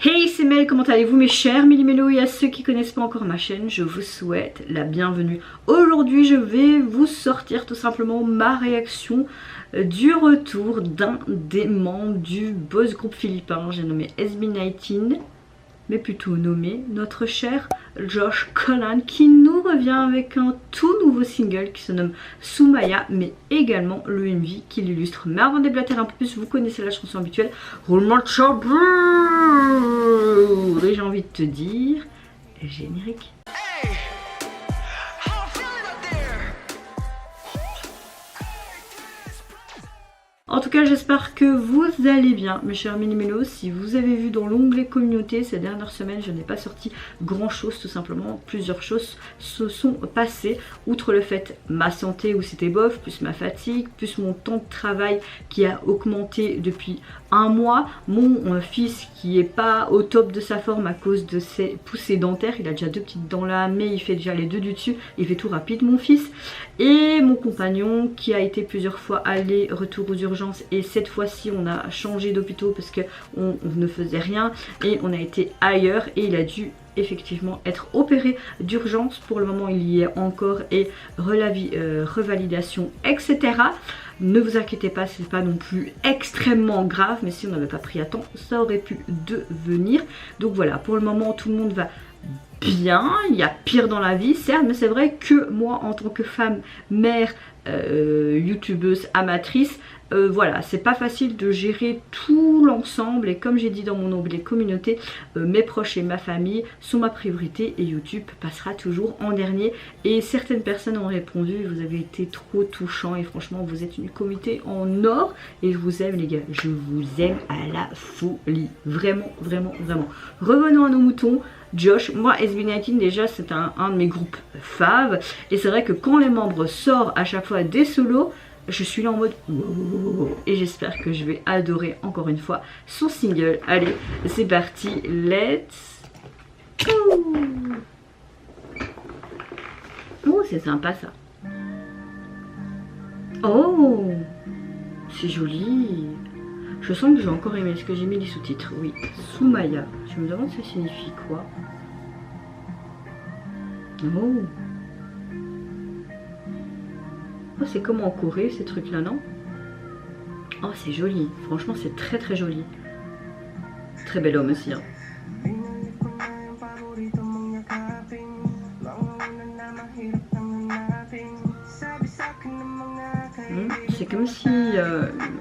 Hey, c'est Mel, comment allez-vous mes chers Méli-Mélo, et à ceux qui connaissent pas encore ma chaîne, je vous souhaite la bienvenue. Aujourd'hui, je vais vous sortir tout simplement ma réaction du retour d'un des membres du boss groupe philippin, j'ai nommé SB19, mais plutôt nommé notre cher Josh Colan, qui nous revient avec un tout nouveau single qui se nomme Soumaya, mais également le MV qui l'illustre. Mais avant de déblater un peu plus, vous connaissez la chanson habituelle, roulement de chapeau. Et j'ai envie de te dire, générique. En tout cas, j'espère que vous allez bien, mes chers Méli-Mélo. Si vous avez vu dans l'onglet communauté, ces dernières semaines, je n'ai pas sorti grand chose, tout simplement. Plusieurs choses se sont passées, outre le fait ma santé où c'était bof, plus ma fatigue, plus mon temps de travail qui a augmenté depuis un mois, mon fils qui est pas au top de sa forme à cause de ses poussées dentaires, il a déjà 2 petites dents là, mais il fait déjà les 2 du dessus, il fait tout rapide mon fils, et mon compagnon qui a été plusieurs fois aller-retour aux urgences, et cette fois-ci on a changé d'hôpital parce qu'on ne faisait rien et on a été ailleurs et il a dû effectivement être opéré d'urgence. Pour le moment il y est encore et revalidation etc. Ne vous inquiétez pas, c'est pas non plus extrêmement grave, mais si on n'avait pas pris à temps ça aurait pu devenir. Donc voilà, pour le moment tout le monde va bien, il y a pire dans la vie certes, mais c'est vrai que moi en tant que femme, mère, youtubeuse, amatrice, voilà, c'est pas facile de gérer tout l'ensemble, et comme j'ai dit dans mon onglet communauté, mes proches et ma famille sont ma priorité et YouTube passera toujours en dernier. Et certaines personnes ont répondu, vous avez été trop touchant et franchement vous êtes une communauté en or et je vous aime les gars, je vous aime à la folie, vraiment vraiment vraiment. Revenons à nos moutons. Josh, moi SB19 déjà c'est un de mes groupes faves, et c'est vrai que quand les membres sortent à chaque fois des solos, je suis là en mode et j'espère que je vais adorer encore une fois son single. Allez, c'est parti, let's go. Oh, c'est sympa ça. Oh, c'est joli. Je sens que j'ai encore aimé. Est-ce que j'ai mis les sous-titres? Oui, Soumaya. Je me demande ça signifie quoi. Oh. Oh, c'est comme en Corée ces trucs là, non? Oh, c'est joli, franchement c'est très très joli. Très bel homme aussi hein. C'est comme si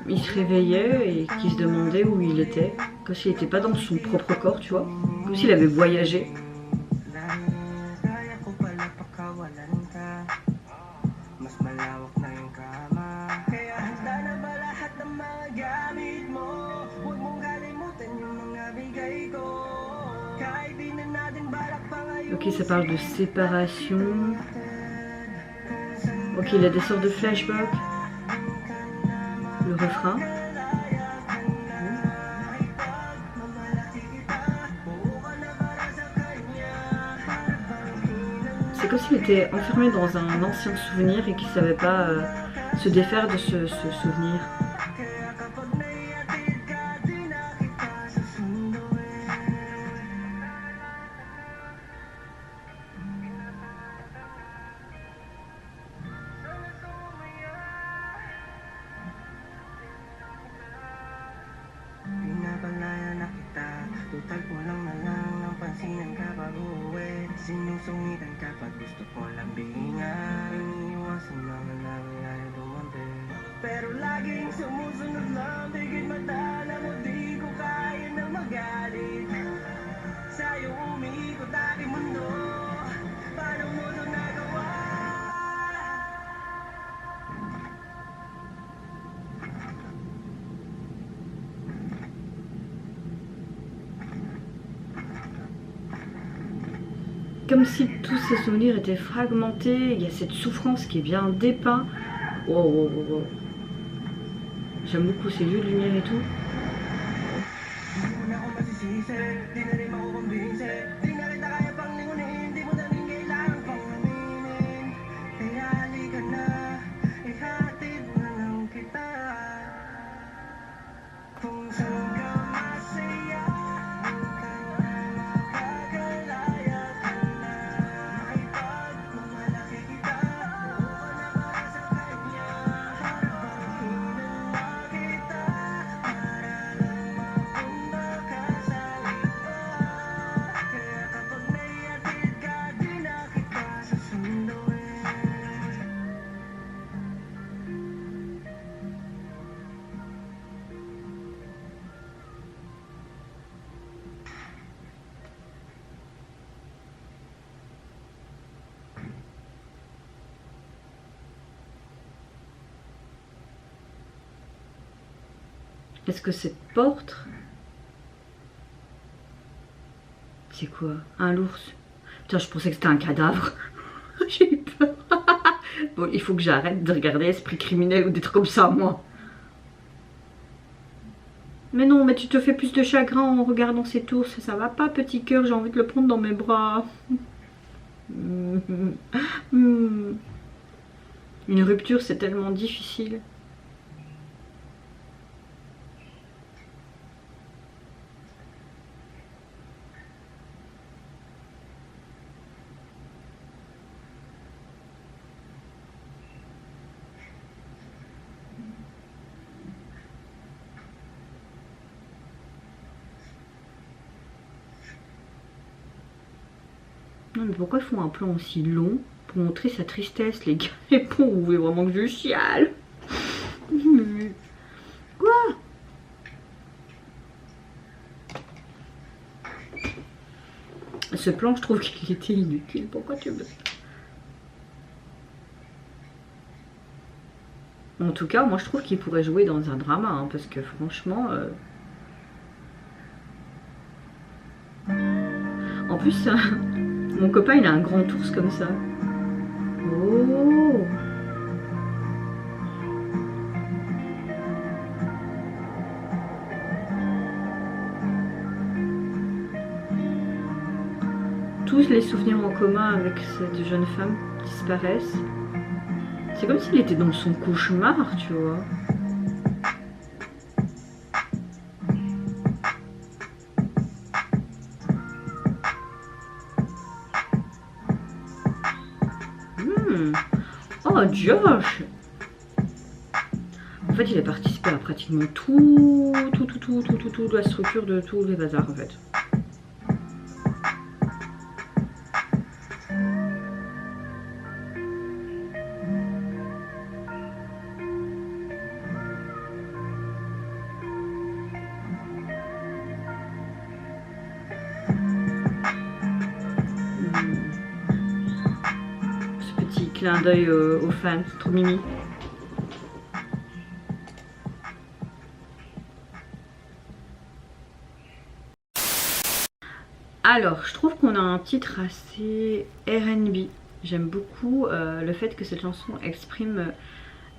il se réveillait et qu'il se demandait où il était, comme s'il n'était pas dans son propre corps, tu vois, comme s'il avait voyagé. Ok, ça parle de séparation. Ok, il a des sortes de flashbacks. Le refrain. C'est comme s'il était enfermé dans un ancien souvenir et qu'il ne savait pas se défaire de ce souvenir. Sinusungitan ka pag gusto ko lang bingan. Iniiwasan mga nangyayaring dumante, pero laging sumusunod lang. Tigil mata na mo, di ko kaya na magalit. Sa'yo umiikot aking mundo, paano mo ito nagawa? Comme si tous ces souvenirs étaient fragmentés, il y a cette souffrance qui est bien dépeinte. Wow, wow, wow, wow. J'aime beaucoup ces lieux de lumière et tout. Est-ce que cette porte... C'est quoi? Un l'ours? Putain, je pensais que c'était un cadavre. J'ai eu peur. Bon, il faut que j'arrête de regarder Esprit criminel ou des trucs comme ça, moi. Mais non, mais tu te fais plus de chagrin en regardant cet ours. Ça va pas, petit cœur, j'ai envie de le prendre dans mes bras. Une rupture, c'est tellement difficile. Non mais pourquoi ils font un plan aussi long pour montrer sa tristesse, les gars? Et pour vous voulez vraiment que je chiale? Quoi? Ce plan, je trouve qu'il était inutile. Pourquoi tu me... En tout cas, moi je trouve qu'il pourrait jouer dans un drama, hein, parce que franchement... En plus, mon copain il a un grand ours comme ça. Oh! Tous les souvenirs en commun avec cette jeune femme disparaissent. C'est comme s'il était dans son cauchemar, tu vois. Oh, Josh! En fait, il a participé à pratiquement tout la structure de tous les bazars, en fait. Clin d'œil aux fans, c'est trop mimi. Alors, je trouve qu'on a un titre assez R&B. J'aime beaucoup le fait que cette chanson exprime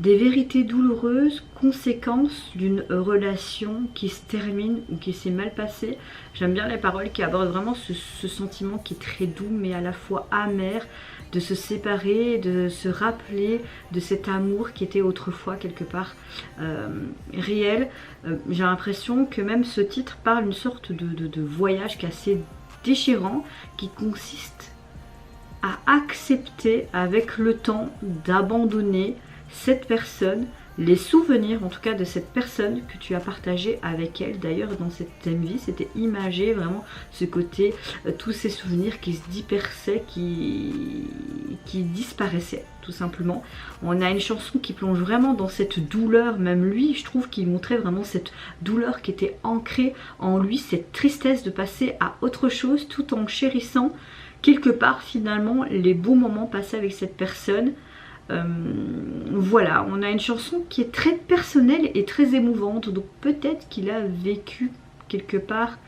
des vérités douloureuses, conséquences d'une relation qui se termine ou qui s'est mal passée. J'aime bien les paroles qui abordent vraiment ce sentiment qui est très doux mais à la fois amer, de se séparer, de se rappeler de cet amour qui était autrefois quelque part réel. J'ai l'impression que même ce titre parle d'une sorte de voyage qui est assez déchirant, qui consiste à accepter avec le temps d'abandonner cette personne, les souvenirs en tout cas de cette personne que tu as partagé avec elle. D'ailleurs dans cette MV c'était imagé vraiment ce côté, tous ces souvenirs qui se dispersaient, qui disparaissaient tout simplement. On a une chanson qui plonge vraiment dans cette douleur, même lui je trouve qu'il montrait vraiment cette douleur qui était ancrée en lui, cette tristesse de passer à autre chose tout en chérissant quelque part finalement les beaux moments passés avec cette personne. Voilà, on a une chanson qui est très personnelle et très émouvante, donc peut-être qu'il a vécu quelque part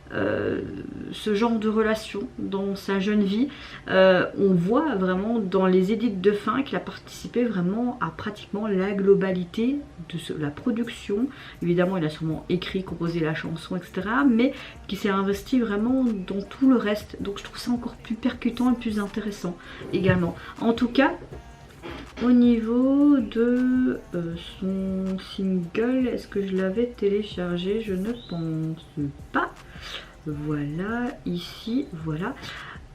ce genre de relation dans sa jeune vie. On voit vraiment dans les édits de fin qu'il a participé vraiment à pratiquement la globalité de la production. Évidemment il a sûrement écrit, composé la chanson etc, mais qui s'est investi vraiment dans tout le reste, donc je trouve ça encore plus percutant et plus intéressant également. En tout cas au niveau de son single, est-ce que je l'avais téléchargé? Je ne pense pas. Voilà, ici, voilà.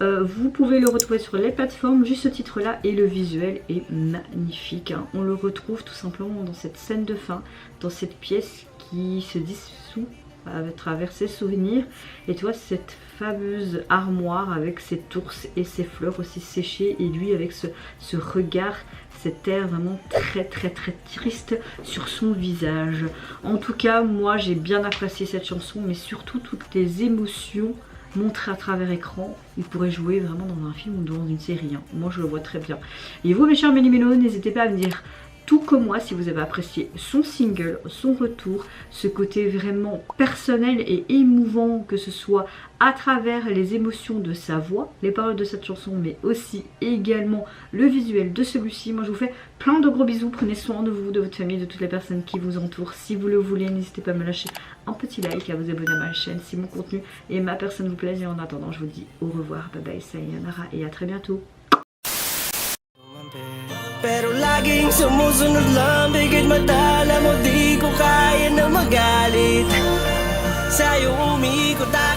Vous pouvez le retrouver sur les plateformes, juste ce titre là et le visuel est magnifique, hein. On le retrouve tout simplement dans cette scène de fin, dans cette pièce qui se dissout à travers ses souvenirs. Et tu vois cette fameuse armoire avec cet ours et ses fleurs aussi séchées et lui avec ce regard, cet air vraiment très triste sur son visage. En tout cas moi j'ai bien apprécié cette chanson, mais surtout toutes les émotions montrées à travers écran. Il pourrait jouer vraiment dans un film ou dans une série, hein. Moi je le vois très bien. Et vous mes chers mélimélos, n'hésitez pas à me dire tout comme moi, si vous avez apprécié son single, son retour, ce côté vraiment personnel et émouvant, que ce soit à travers les émotions de sa voix, les paroles de cette chanson, mais aussi également le visuel de celui-ci. Moi je vous fais plein de gros bisous, prenez soin de vous, de votre famille, de toutes les personnes qui vous entourent. Si vous le voulez, n'hésitez pas à me lâcher un petit like, à vous abonner à ma chaîne si mon contenu et ma personne vous plaisent. Et en attendant, je vous dis au revoir, bye bye, sayonara et à très bientôt. Pero laging sumusunod lang, bigit mata, alam mo di ko kaya na magalit. Sa'yo umikot tayo.